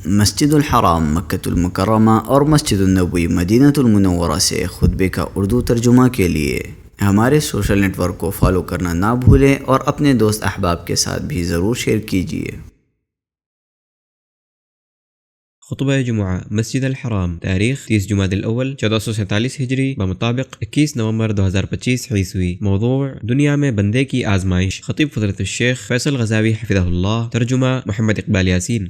مسجد الحرام مکۃ المکرمہ اور مسجد النبوی مدینہ المنورہ سے خطبے کا اردو ترجمہ کے لیے ہمارے سوشل نیٹ ورک کو فالو کرنا نہ بھولیں اور اپنے دوست احباب کے ساتھ بھی ضرور شیئر کیجیے۔ خطبہ جمعہ مسجد الحرام، تاریخ 30 جمادی الاول 1447 ہجری بمطابق 21 نومبر 2025 عیسوی۔ موضوع: دنیا میں بندے کی آزمائش۔ خطیب فضیلۃ الشیخ فیصل غزاوی حفظہ اللہ۔ ترجمہ محمد اقبال یاسین۔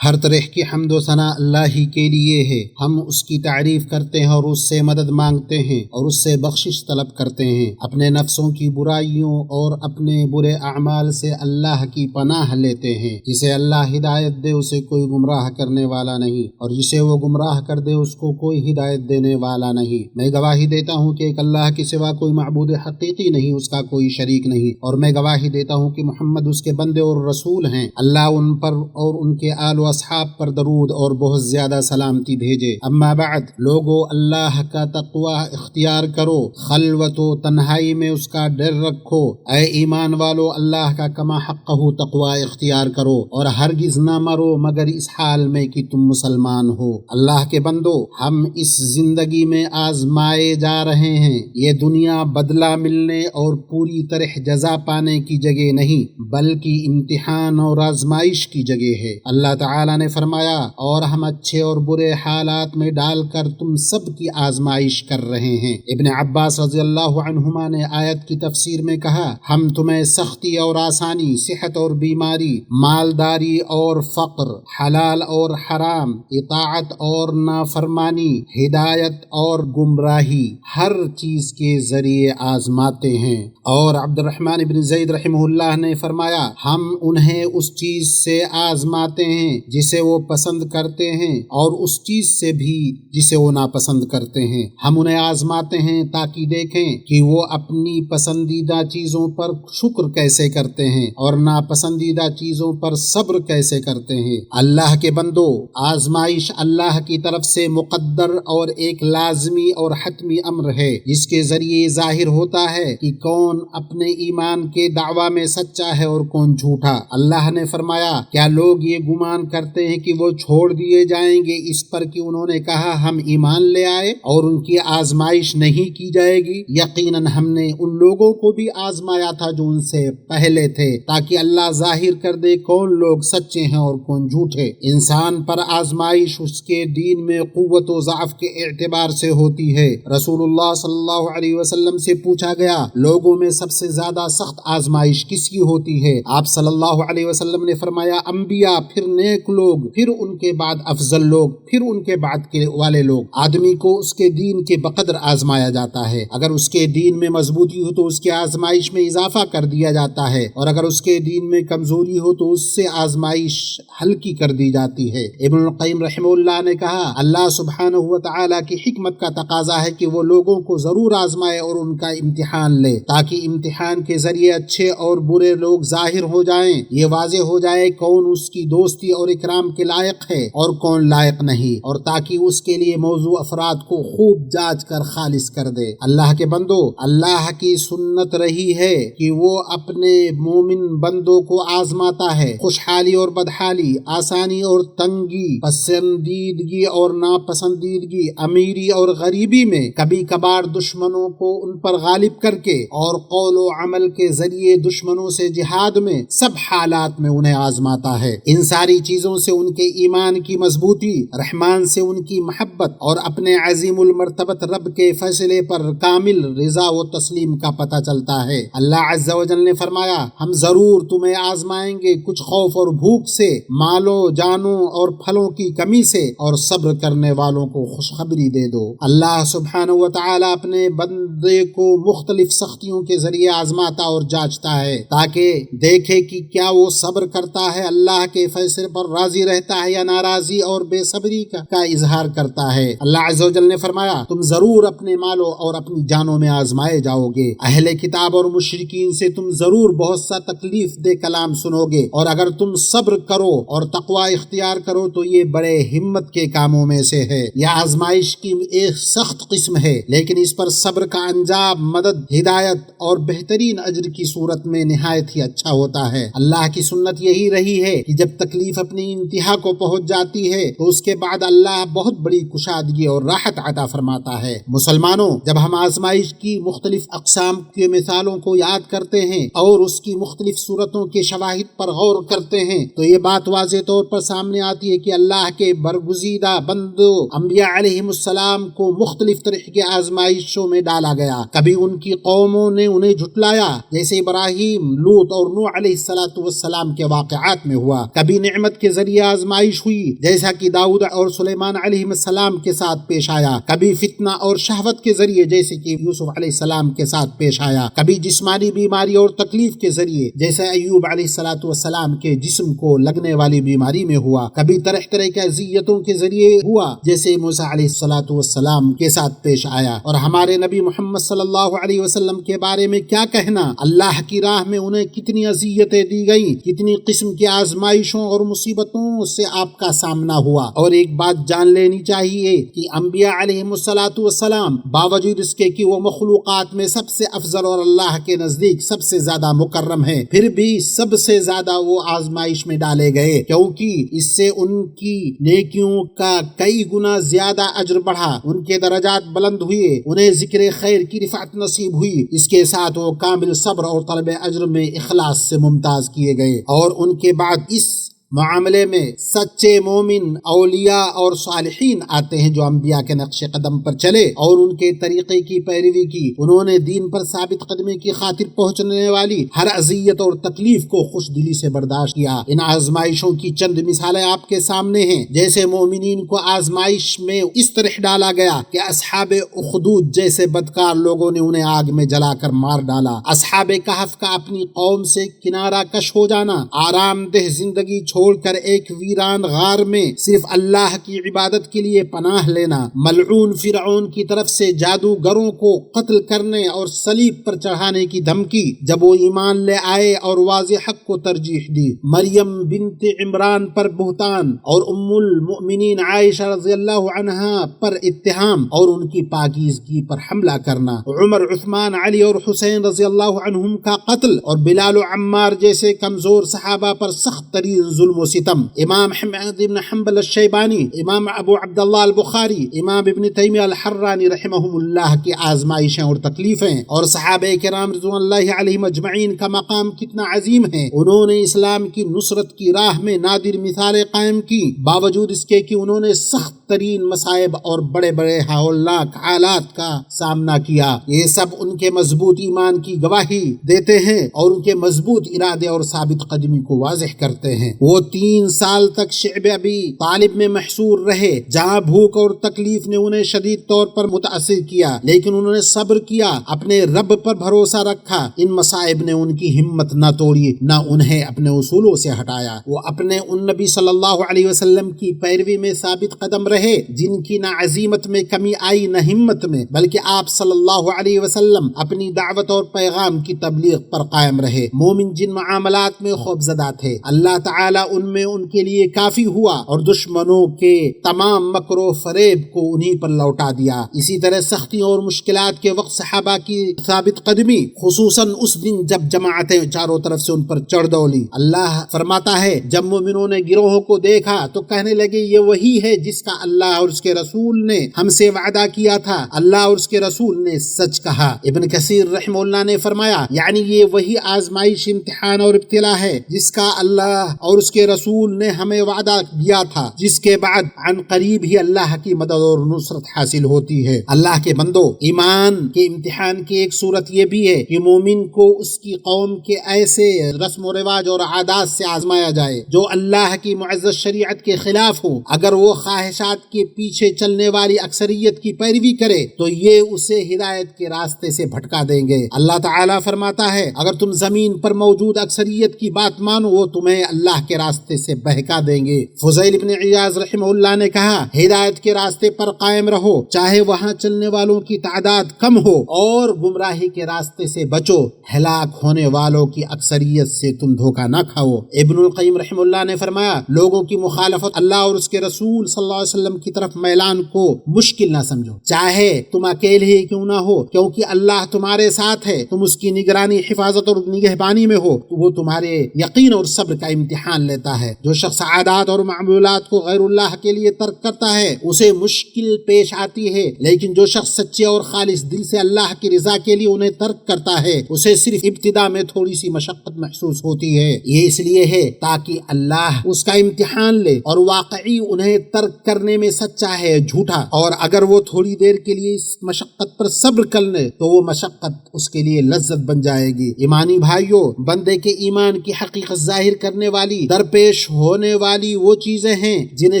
ہر طرح کی حمد و ثنا اللہ ہی کے لیے ہے۔ ہم اس کی تعریف کرتے ہیں اور اس سے مدد مانگتے ہیں اور اس سے بخشش طلب کرتے ہیں۔ اپنے نفسوں کی برائیوں اور اپنے برے اعمال سے اللہ کی پناہ لیتے ہیں۔ جسے اللہ ہدایت دے اسے کوئی گمراہ کرنے والا نہیں، اور جسے وہ گمراہ کر دے اس کو کوئی ہدایت دینے والا نہیں۔ میں گواہی دیتا ہوں کہ ایک اللہ کے سوا کوئی معبود حقیقی نہیں، اس کا کوئی شریک نہیں، اور میں گواہی دیتا ہوں کہ محمد اس کے بندے اور رسول ہیں۔ اللہ ان پر اور ان کے آل و اصحاب پر درود اور بہت زیادہ سلامتی بھیجے۔ اما بعد، لوگو اللہ کا تقوی اختیار کرو، خلوت و تنہائی میں اس کا ڈر رکھو۔ اے ایمان والو، اللہ کا کما حقہ تقوی اختیار کرو اور ہرگز نہ مرو مگر اس حال میں کہ تم مسلمان ہو۔ اللہ کے بندو، ہم اس زندگی میں آزمائے جا رہے ہیں۔ یہ دنیا بدلہ ملنے اور پوری طرح جزا پانے کی جگہ نہیں بلکہ امتحان اور آزمائش کی جگہ ہے۔ اللہ تعالی نے فرمایا، اور ہم اچھے اور برے حالات میں ڈال کر تم سب کی آزمائش کر رہے ہیں۔ ابن عباس رضی اللہ عنہما نے آیت کی تفسیر میں کہا، ہم تمہیں سختی اور آسانی، صحت اور بیماری، مالداری اور فقر، حلال اور حرام، اطاعت اور نافرمانی، ہدایت اور گمراہی، ہر چیز کے ذریعے آزماتے ہیں۔ اور عبد الرحمن بن زید رحمہ اللہ نے فرمایا، ہم انہیں اس چیز سے آزماتے ہیں جسے وہ پسند کرتے ہیں اور اس چیز سے بھی جسے وہ ناپسند کرتے ہیں۔ ہم انہیں آزماتے ہیں تاکہ دیکھیں کہ وہ اپنی پسندیدہ چیزوں پر شکر کیسے کرتے ہیں اور ناپسندیدہ چیزوں پر صبر کیسے کرتے ہیں۔ اللہ کے بندو، آزمائش اللہ کی طرف سے مقدر اور ایک لازمی اور حتمی امر ہے جس کے ذریعے ظاہر ہوتا ہے کہ کون اپنے ایمان کے دعویٰ میں سچا ہے اور کون جھوٹا۔ اللہ نے فرمایا، کیا لوگ یہ گمان کرتے ہیں کہ وہ چھوڑ دیے جائیں گے اس پر کہ انہوں نے کہا ہم ایمان لے آئے اور ان کی آزمائش نہیں کی جائے گی؟ یقیناً ہم نے ان لوگوں کو بھی آزمایا تھا جو ان سے پہلے تھے تاکہ اللہ ظاہر کر دے کون لوگ سچے ہیں اور کون جھوٹے۔ انسان پر آزمائش اس کے دین میں قوت و ضعف کے اعتبار سے ہوتی ہے۔ رسول اللہ صلی اللہ علیہ وسلم سے پوچھا گیا، لوگوں میں سب سے زیادہ سخت آزمائش کس کی ہوتی ہے؟ آپ صلی اللہ علیہ وسلم نے فرمایا، انبیاء، پھر نیک لوگ، پھر ان کے بعد افضل لوگ، پھر ان کے بعد کے والے لوگ۔ آدمی کو اس کے دین کے بقدر آزمایا جاتا ہے۔ اگر اس کے دین میں مضبوطی ہو تو اس کے آزمائش میں اضافہ کر دیا جاتا ہے، اور اگر اس کے دین میں کمزوری ہو تو اس سے آزمائش ہلکی کر دی جاتی ہے۔ ابن القیم رحمہ اللہ نے کہا، اللہ سبحانہ و تعالی کی حکمت کا تقاضا ہے کہ وہ لوگوں کو ضرور آزمائے اور ان کا امتحان لے تاکہ امتحان کے ذریعے اچھے اور برے لوگ ظاہر ہو جائیں، یہ واضح ہو جائے کون اس کی دوستی اور اکرام کے لائق ہے اور کون لائق نہیں، اور تاکہ اس کے لیے موضوع افراد کو خوب جانچ کر خالص کر دے۔ اللہ کے بندو، اللہ کی سنت رہی ہے کہ وہ اپنے مومن بندوں کو آزماتا ہے۔ خوشحالی اور بدحالی، آسانی اور تنگی، پسندیدگی اور ناپسندیدگی، امیری اور غریبی میں، کبھی کبھار دشمنوں کو ان پر غالب کر کے اور قول و عمل کے ذریعے دشمنوں سے جہاد میں، سب حالات میں انہیں آزماتا ہے۔ ان ساری چیزوں سے ان کے ایمان کی مضبوطی، رحمان سے ان کی محبت اور اپنے عظیم المرتبت رب کے فیصلے پر کامل رضا و تسلیم کا پتہ چلتا ہے۔ اللہ عز و جل نے فرمایا، ہم ضرور تمہیں آزمائیں گے، کچھ خوف اور بھوک سے، مالوں، جانوں اور پھلوں کی کمی سے، اور صبر کرنے والوں کو خوشخبری دے دو۔ اللہ سبحانہ و تعالی اپنے بندے کو مختلف سختیوں کے ذریعے آزماتا اور جانچتا ہے تاکہ دیکھے کہ کیا وہ صبر کرتا ہے، اللہ کے فیصلے پر راضی رہتا ہے یا ناراضی اور بے صبری کا اظہار کرتا ہے۔ اللہ عز و جل نے فرمایا تم ضرور اپنے مالوں اور اپنی جانوں میں آزمائے جاؤ گے، اہل کتاب اور مشرکین سے تم ضرور بہت سا تکلیف دہ کلام سنو گے، اور اگر تم صبر کرو اور تقوی اختیار کرو تو یہ بڑے ہمت کے کاموں میں سے ہے۔ یہ آزمائش کی ایک سخت قسم ہے، لیکن اس پر صبر کا انجام مدد، ہدایت اور بہترین اجر کی صورت میں نہایت ہی اچھا ہوتا ہے۔ اللہ کی سنت یہی رہی ہے کہ جب تکلیف اپنی انتہا کو پہنچ جاتی ہے تو اس کے بعد اللہ بہت بڑی کشادگی اور راحت عطا فرماتا ہے۔ مسلمانوں، جب ہم آزمائش کی مختلف اقسام کے مثالوں کو یاد کرتے ہیں اور اس کی مختلف صورتوں کے شواہد پر غور کرتے ہیں تو یہ بات واضح طور پر سامنے آتی ہے کہ اللہ کے برگزیدہ بندوں انبیاء علیہ السلام کو مختلف طرح کے آزمائشوں میں ڈالا گیا۔ کبھی ان کی قوموں نے انہیں جھٹلایا، جیسے ابراہیم، لوط اور نوح علیہ السلام کے واقعات میں ہوا۔ کبھی نعمت کے ذریعے آزمائش ہوئی، جیسا کہ داؤد اور سلیمان علیہ السلام کے ساتھ پیش آیا۔ کبھی فتنہ اور شہوت کے ذریعے، جیسے کہ یوسف علیہ السلام کے ساتھ پیش آیا۔ کبھی جسمانی بیماری اور تکلیف کے ذریعے، جیسے ایوب علیہ السلام کے جسم کو لگنے والی بیماری میں ہوا۔ کبھی طرح طرح کی اذیتوں کے ذریعے ہوا، جیسے موسیٰ علیہ السلام کے ساتھ پیش آیا۔ اور ہمارے نبی محمد صلی اللہ علیہ وسلم کے بارے میں کیا کہنا، اللہ کی راہ میں انہیں کتنی اذیتیں دی گئیں، کتنی قسم کی آزمائشوں اور مصیبتوں سے آپ کا سامنا ہوا۔ اور ایک بات جان لینی چاہیے کہ انبیاء علیہ السلام باوجود اس کے کہ وہ مخلوقات میں سب سے افضل اور اللہ کے نزدیک سب سے زیادہ مکرم ہیں، پھر بھی سب سے زیادہ وہ آزمائش میں ڈالے گئے، کیونکہ اس سے ان کی نیکیوں کا کئی گنا زیادہ اجر بڑھا، ان کے درجات بلند ہوئے، انہیں ذکر خیر کی رفعت نصیب ہوئی۔ اس کے ساتھ وہ کامل صبر اور طلب اجر میں اخلاص سے ممتاز کیے گئے، اور ان کے بعد اس معاملے میں سچے مومن، اولیاء اور صالحین آتے ہیں جو انبیاء کے نقش قدم پر چلے اور ان کے طریقے کی پیروی کی۔ انہوں نے دین پر ثابت قدمی کی خاطر پہنچنے والی ہر اذیت اور تکلیف کو خوش دلی سے برداشت کیا۔ ان آزمائشوں کی چند مثالیں آپ کے سامنے ہیں۔ جیسے مومنین کو آزمائش میں اس طرح ڈالا گیا کہ اصحاب اخدود جیسے بدکار لوگوں نے انہیں آگ میں جلا کر مار ڈالا۔ اصحاب کہف کا اپنی قوم سے کنارہ کش ہو جانا، آرام دہ زندگی چھوڑ کر ایک ویران غار میں صرف اللہ کی عبادت کے لیے پناہ لینا، ملعون فرعون کی طرف سے جادوگروں کو قتل کرنے اور صلیب پر چڑھانے کی دھمکی جب وہ ایمان لے آئے اور واضح حق کو ترجیح دی، مریم بنت عمران پر بہتان اور ام المؤمنین عائشہ رضی اللہ عنہا پر اتہام اور ان کی پاکیزگی پر حملہ کرنا، عمر، عثمان، علی اور حسین رضی اللہ عنہم کا قتل اور بلال و عمار جیسے کمزور صحابہ پر سخت ترین ظلم و ستم، امام احمد بن حنبل الشیبانی، امام ابو عبداللہ البخاری، امام ابن تیمیہ الحرانی رحمہم اللہ کی آزمائشیں اور تکلیفیں، اور صحابہ کرام رضوان اللہ علیہم اجمعین کا مقام کتنا عظیم ہے۔ انہوں نے اسلام کی نصرت کی راہ میں نادر مثالیں قائم کی، باوجود اس کے کہ انہوں نے سخت ترین مصائب اور بڑے بڑے ہولناک حالات کا سامنا کیا۔ یہ سب ان کے مضبوط ایمان کی گواہی دیتے ہیں اور ان کے مضبوط ارادے اور ثابت قدمی کو واضح کرتے ہیں۔ وہ 3 سال تک شعب ابی طالب میں محصور رہے، جہاں بھوک اور تکلیف نے انہیں شدید طور پر متاثر کیا، لیکن انہوں نے صبر کیا، اپنے رب پر بھروسہ رکھا۔ ان مصائب نے ان کی ہمت نہ توڑی، نہ انہیں اپنے اصولوں سے ہٹایا۔ وہ اپنے ان نبی صلی اللہ علیہ وسلم کی پیروی میں ثابت قدم رہے جن کی نہ عزیمت میں کمی آئی نہ ہمت میں، بلکہ آپ صلی اللہ علیہ وسلم اپنی دعوت اور پیغام کی تبلیغ پر قائم رہے۔ مومن جن معاملات میں خوفزدہ تھے، اللہ تعالیٰ ان میں ان کے لیے کافی ہوا اور دشمنوں کے تمام مکر و فریب کو انہی پر لوٹا دیا۔ اسی طرح سختیوں اور مشکلات کے وقت صحابہ کی ثابت قدمی، خصوصاً اس دن جب جماعتیں چاروں طرف سے ان پر چڑھ دوڑی، اللہ فرماتا ہے جب مومنوں نے گروہوں کو دیکھا تو کہنے لگے یہ وہی ہے جس کا اللہ اور اس کے رسول نے ہم سے وعدہ کیا تھا، اللہ اور اس کے رسول نے سچ کہا۔ ابن کثیر رحمہ اللہ نے فرمایا یعنی یہ وہی آزمائش، امتحان اور ابتلا ہے جس کا اللہ اور اس کے رسول نے ہمیں وعدہ دیا تھا، جس کے بعد عن قریب ہی اللہ کی مدد اور نصرت حاصل ہوتی ہے۔ اللہ کے بندو، ایمان کے امتحان کی ایک صورت یہ بھی ہے کہ مومن کو اس کی قوم کے ایسے رسم و رواج اور عادات سے آزمایا جائے جو اللہ کی معزز شریعت کے خلاف ہو۔ اگر وہ خواہشات خواہشات کے پیچھے چلنے والی اکثریت کی پیروی کرے تو یہ اسے ہدایت کے راستے سے بھٹکا دیں گے۔ اللہ تعالیٰ فرماتا ہے اگر تم زمین پر موجود اکثریت کی بات مانو وہ تمہیں اللہ کے راستے سے بہکا دیں گے۔ فضیل بن عیاض رحمہ اللہ نے کہا ہدایت کے راستے پر قائم رہو چاہے وہاں چلنے والوں کی تعداد کم ہو، اور گمراہی کے راستے سے بچو، ہلاک ہونے والوں کی اکثریت سے تم دھوکہ نہ کھاؤ۔ ابن القیم رحمہ اللہ نے فرمایا لوگوں کی مخالفت اللہ اور اس کے رسول صلی اللہ علیہ وسلم کی طرف میلان کو مشکل نہ سمجھو، چاہے تم اکیلے ہی کیوں نہ ہو، کیونکہ اللہ تمہارے ساتھ ہے، تم اس کی نگرانی، حفاظت اور نگہبانی میں ہو تو وہ تمہارے یقین اور صبر کا امتحان لیتا ہے۔ جو شخص عادات اور معمولات کو غیر اللہ کے لیے ترک کرتا ہے اسے مشکل پیش آتی ہے، لیکن جو شخص سچے اور خالص دل سے اللہ کی رضا کے لیے انہیں ترک کرتا ہے اسے صرف ابتدا میں تھوڑی سی مشقت محسوس ہوتی ہے۔ یہ اس لیے ہے تاکہ اللہ اس کا امتحان لے اور واقعی انہیں ترک کرنے میں سچا ہے جھوٹا، اور اگر وہ تھوڑی دیر کے لیے اس مشقت پر صبر کر لے تو وہ مشقت اس کے لیے لذت بن جائے گی۔ ایمانی بھائیوں، بندے کے ایمان کی حقیقت ظاہر کرنے والی درپیش ہونے والی وہ چیزیں ہیں جنہیں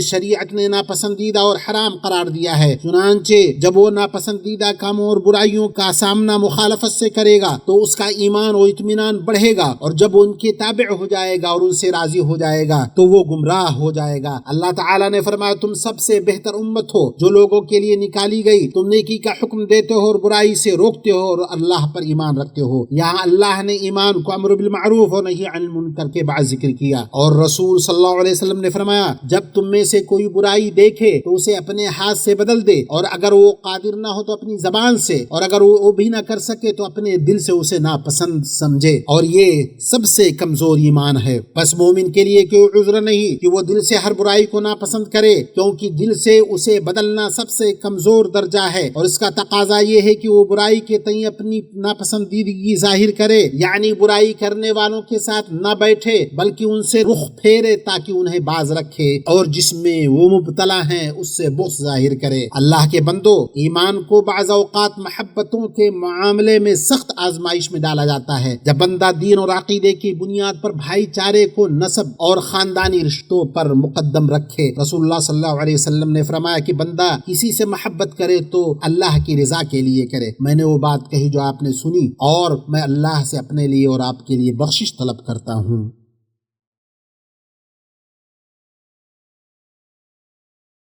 شریعت نے ناپسندیدہ اور حرام قرار دیا ہے، چنانچہ جب وہ ناپسندیدہ کاموں اور برائیوں کا سامنا مخالفت سے کرے گا تو اس کا ایمان و اطمینان بڑھے گا، اور جب ان کے تابع ہو جائے گا اور ان سے راضی ہو جائے گا تو وہ گمراہ ہو جائے گا۔ اللہ تعالیٰ نے فرمایا تم سب سے بہتر امت ہو جو لوگوں کے لیے نکالی گئی، تم نیکی کا حکم دیتے ہو اور برائی سے روکتے ہو اور اللہ پر ایمان رکھتے ہو۔ یہاں اللہ نے ایمان کو امر بالمعروف اور نہی عن المنکر کے بعد ذکر کیا، اور رسول صلی اللہ علیہ وسلم نے فرمایا جب تم میں سے کوئی برائی دیکھے تو اسے اپنے ہاتھ سے بدل دے، اور اگر وہ قادر نہ ہو تو اپنی زبان سے، اور اگر وہ بھی نہ کر سکے تو اپنے دل سے اسے ناپسند سمجھے، اور یہ سب سے کمزور ایمان ہے۔ بس مومن کے لیے کوئی عذر نہیں کہ وہ دل سے ہر برائی کو ناپسند کرے، کیونکہ دل سے اسے بدلنا سب سے کمزور درجہ ہے، اور اس کا تقاضا یہ ہے کہ وہ برائی کے تئیں اپنی ناپسندیدگی ظاہر کرے، یعنی برائی کرنے والوں کے ساتھ نہ بیٹھے بلکہ ان سے رخ پھیرے تاکہ انہیں باز رکھے، اور جس میں وہ مبتلا ہیں اس سے بغض ظاہر کرے۔ اللہ کے بندو، ایمان کو بعض اوقات محبتوں کے معاملے میں سخت آزمائش میں ڈالا جاتا ہے۔ جب بندہ دین اور عقیدے کی بنیاد پر بھائی چارے کو نسب اور خاندانی رشتوں پر مقدم رکھے، رسول اللہ صلی اللہ علیہ وسلم نے فرمایا کہ بندہ کسی سے محبت کرے تو اللہ کی رضا کے لیے کرے۔ میں نے وہ بات کہی جو آپ نے سنی، اور میں اللہ سے اپنے لیے اور آپ کے لیے بخشش طلب کرتا ہوں۔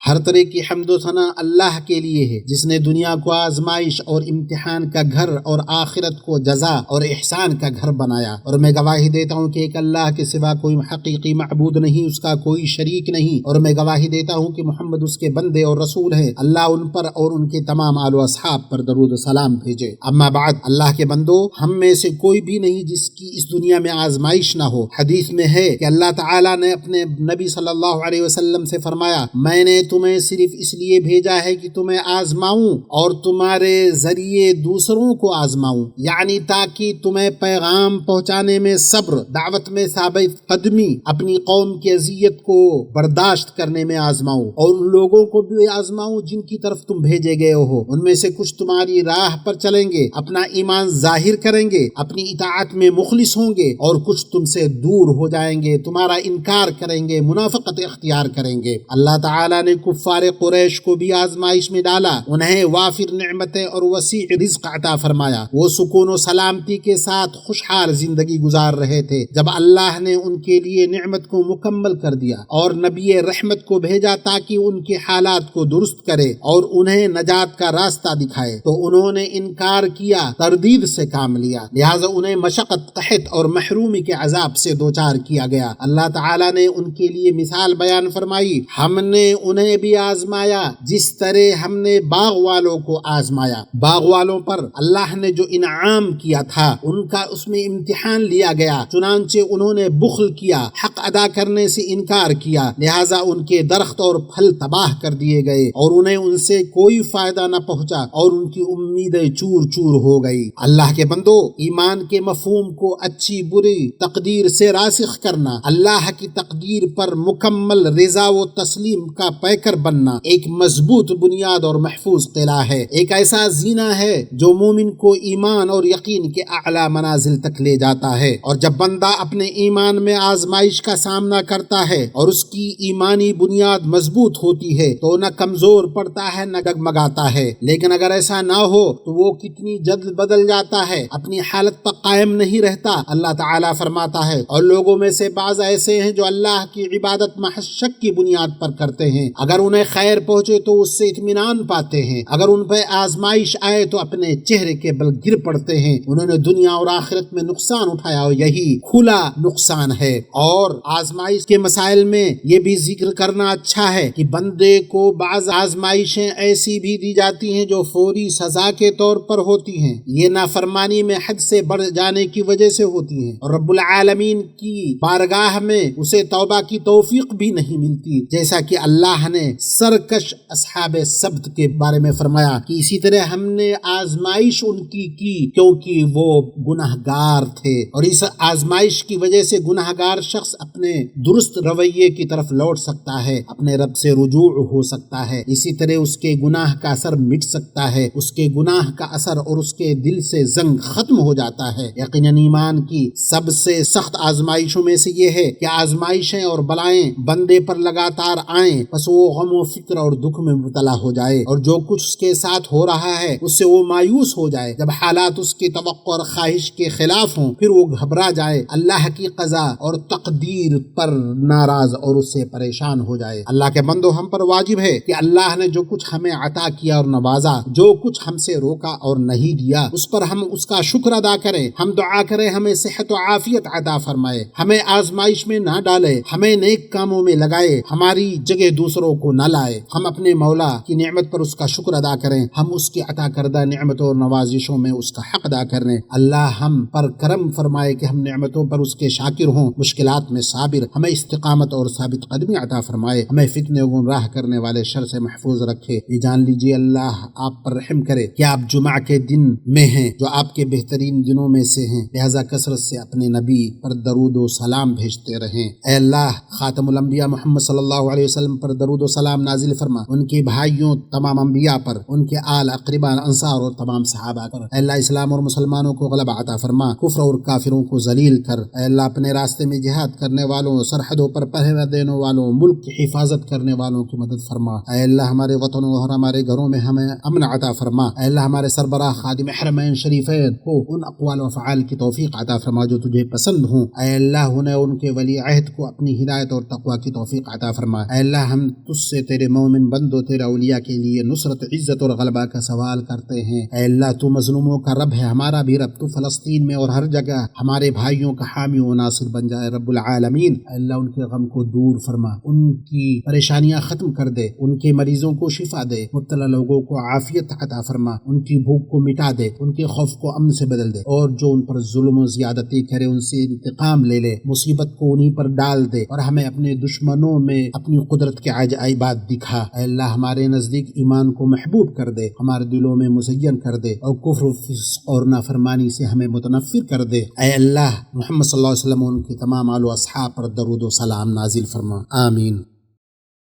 ہر طرح کی حمد و ثنا اللہ کے لیے ہے جس نے دنیا کو آزمائش اور امتحان کا گھر اور آخرت کو جزا اور احسان کا گھر بنایا، اور میں گواہی دیتا ہوں کہ ایک اللہ کے سوا کوئی حقیقی معبود نہیں، اس کا کوئی شریک نہیں، اور میں گواہی دیتا ہوں کہ محمد اس کے بندے اور رسول ہیں۔ اللہ ان پر اور ان کے تمام آل و اصحاب پر درود و سلام بھیجے۔ اما بعد، اللہ کے بندو، ہم میں سے کوئی بھی نہیں جس کی اس دنیا میں آزمائش نہ ہو۔ حدیث میں ہے کہ اللہ تعالیٰ نے اپنے نبی صلی اللہ علیہ وسلم سے فرمایا میں نے تمہیں صرف اس لیے بھیجا ہے کہ تمہیں آزماؤں اور تمہارے ذریعے دوسروں کو آزماؤں، یعنی تاکہ تمہیں پیغام پہنچانے میں صبر، دعوت میں ثابت قدمی، اپنی قوم کی اذیت کو برداشت کرنے میں آزماؤں، اور ان لوگوں کو بھی آزماؤں جن کی طرف تم بھیجے گئے ہو۔ ان میں سے کچھ تمہاری راہ پر چلیں گے، اپنا ایمان ظاہر کریں گے، اپنی اطاعت میں مخلص ہوں گے، اور کچھ تم سے دور ہو جائیں گے، تمہارا انکار کریں گے، منافقت اختیار کریں گے۔ اللہ تعالیٰ نے کفار قریش کو بھی آزمائش میں ڈالا، انہیں وافر نعمتیں اور وسیع رزق عطا فرمایا، وہ سکون و سلامتی کے ساتھ خوشحال زندگی گزار رہے تھے جب اللہ نے ان کے لیے نعمت کو مکمل کر دیا اور نبی رحمت کو بھیجا تاکہ ان کے حالات کو درست کرے اور انہیں نجات کا راستہ دکھائے، تو انہوں نے انکار کیا، تردید سے کام لیا، لہٰذا انہیں مشقت، قحط اور محرومی کے عذاب سے دوچار کیا گیا۔ اللہ تعالیٰ نے ان کے لیے مثال بیان فرمائی، ہم نے انہیں بھی آزمایا جس طرح ہم نے باغ والوں کو آزمایا۔ باغ والوں پر اللہ نے جو انعام کیا تھا ان کا اس میں امتحان لیا گیا، چنانچہ انہوں نے بخل کیا، حق ادا کرنے سے انکار کیا، لہٰذا ان کے درخت اور پھل تباہ کر دیے گئے اور انہیں ان سے کوئی فائدہ نہ پہنچا اور ان کی امیدیں چور چور ہو گئی۔ اللہ کے بندو، ایمان کے مفہوم کو اچھی بری تقدیر سے راسخ کرنا، اللہ کی تقدیر پر مکمل رضا و تسلیم کا پیکر کر بننا ایک مضبوط بنیاد اور محفوظ قلعہ ہے، ایک ایسا زینہ ہے جو مومن کو ایمان اور یقین کے اعلیٰ منازل تک لے جاتا ہے۔ اور جب بندہ اپنے ایمان میں آزمائش کا سامنا کرتا ہے اور اس کی ایمانی بنیاد مضبوط ہوتی ہے تو نہ کمزور پڑتا ہے نہ ڈگمگاتا ہے، لیکن اگر ایسا نہ ہو تو وہ کتنی جلد بدل جاتا ہے، اپنی حالت پر قائم نہیں رہتا۔ اللہ تعالیٰ فرماتا ہے اور لوگوں میں سے بعض ایسے ہیں جو اللہ کی عبادت محض شک کی بنیاد پر کرتے ہیں، اگر انہیں خیر پہنچے تو اس سے اطمینان پاتے ہیں، اگر ان پہ آزمائش آئے تو اپنے چہرے کے بل گر پڑتے ہیں۔ انہوں نے دنیا اور آخرت میں نقصان اٹھایا اور یہی کھلا نقصان ہے۔ اور آزمائش کے مسائل میں یہ بھی ذکر کرنا اچھا ہے کہ بندے کو بعض آزمائشیں ایسی بھی دی جاتی ہیں جو فوری سزا کے طور پر ہوتی ہیں، یہ نافرمانی میں حد سے بڑھ جانے کی وجہ سے ہوتی ہیں، اور رب العالمین کی بارگاہ میں اسے توبہ کی توفیق بھی نہیں ملتی، جیسا کہ اللہ نے سرکش اصحاب سبت کے بارے میں فرمایا کہ اسی طرح ہم نے آزمائش ان کی کیونکہ وہ گناہگار تھے، اور اس آزمائش کی وجہ سے گناہگار شخص اپنے درست رویے کی طرف لوٹ سکتا ہے، اپنے رب سے رجوع ہو سکتا ہے، اسی طرح اس کے گناہ کا اثر مٹ سکتا ہے، اس کے گناہ کا اثر اور اس کے دل سے زنگ ختم ہو جاتا ہے۔ یقیناً ایمان کی سب سے سخت آزمائشوں میں سے یہ ہے کہ آزمائشیں اور بلائیں بندے پر لگاتار آئیں، پس وہ غم و فکر اور دکھ میں مبتلا ہو جائے اور جو کچھ اس کے ساتھ ہو رہا ہے اس سے وہ مایوس ہو جائے۔ جب حالات اس کی توقع اور خواہش کے خلاف ہوں پھر وہ گھبرا جائے، اللہ کی قضا اور تقدیر پر ناراض اور اس سے پریشان ہو جائے۔ اللہ کے بندو، ہم پر واجب ہے کہ اللہ نے جو کچھ ہمیں عطا کیا اور نوازا، جو کچھ ہم سے روکا اور نہیں دیا، اس پر ہم اس کا شکر ادا کریں، ہم دعا کریں ہمیں صحت و عافیت عطا فرمائے، ہمیں آزمائش میں نہ ڈالے، ہمیں نیک کاموں میں لگائے، ہماری جگہ دوسروں کو نہ لائے۔ ہم اپنے مولا کی نعمت پر اس کا شکر ادا کریں، ہم اس کی عطا کردہ نعمتوں اور نوازشوں میں اس کا حق ادا کریں۔ اللہ ہم پر کرم فرمائے کہ ہم نعمتوں پر اس کے شاکر ہوں، مشکلات میں صابر، ہمیں استقامت اور ثابت قدمی عطا فرمائے، ہمیں فتنے و گمراہ کرنے والے شر سے محفوظ رکھے۔ یہ جان لیجیے اللہ آپ پر رحم کرے کہ آپ جمعہ کے دن میں ہیں جو آپ کے بہترین دنوں میں سے ہیں، لہذا کثرت سے اپنے نبی پر درود و سلام بھیجتے رہیں۔ اے اللہ خاتم الانبیاء محمد صلی اللہ علیہ وسلم پر درود و سلام نازل فرما، ان کے بھائیوں تمام انبیاء پر، ان کے آل اقربا انصار اور تمام صحابہ پر۔ اے اللہ اسلام اور مسلمانوں کو غلبہ عطا فرما، کفر اور کافروں کو ذلیل کر۔ اے اللہ اپنے راستے میں جہاد کرنے والوں، سرحدوں پر پہرہ دینے والوں، ملک کی حفاظت کرنے والوں کی مدد فرما۔ اے اللہ ہمارے وطنوں اور ہمارے گھروں میں ہمیں امن عطا فرما۔ اے اللہ ہمارے سربراہ خادم حرمین شریفین کو ان اقوال و افعال کی توفیق عطا فرما جو تجھے پسند ہوں۔ اے اللہ انہیں ان کے ولی عہد کو اپنی ہدایت اور تقوی کی توفیق عطا فرما۔ اے اللہ ہم تجھ سے تیرے مومن بندوں، تیرے اولیاء کے لیے نصرت، عزت اور غلبہ کا سوال کرتے ہیں۔ اے اللہ تو مظلوموں کا رب ہے، ہمارا بھی رب، تو فلسطین میں اور ہر جگہ ہمارے بھائیوں کا حامی و ناصر بن جائے رب العالمین۔ اے اللہ ان کے غم کو دور فرما، ان کی پریشانیاں ختم کر دے، ان کے مریضوں کو شفا دے، مبتلا لوگوں کو عافیت عطا فرما، ان کی بھوک کو مٹا دے، ان کے خوف کو امن سے بدل دے، اور جو ان پر ظلم و زیادتی کرے ان سے انتقام لے لے، مصیبت کو انہی پر ڈال دے، اور ہمیں اپنے دشمنوں میں اپنی قدرت کے عجائبات دکھا۔ اے اللہ ہمارے نزدیک ایمان کو محبوب کر دے، ہمارے دلوں میں مزین کر دے، اور کفر و فسق اور نافرمانی سے ہمیں متنفر کر دے۔ اے اللہ محمد صلی اللہ علیہ وسلم اور ان کے تمام آل و اصحاب پر درود و سلام نازل فرما، آمین۔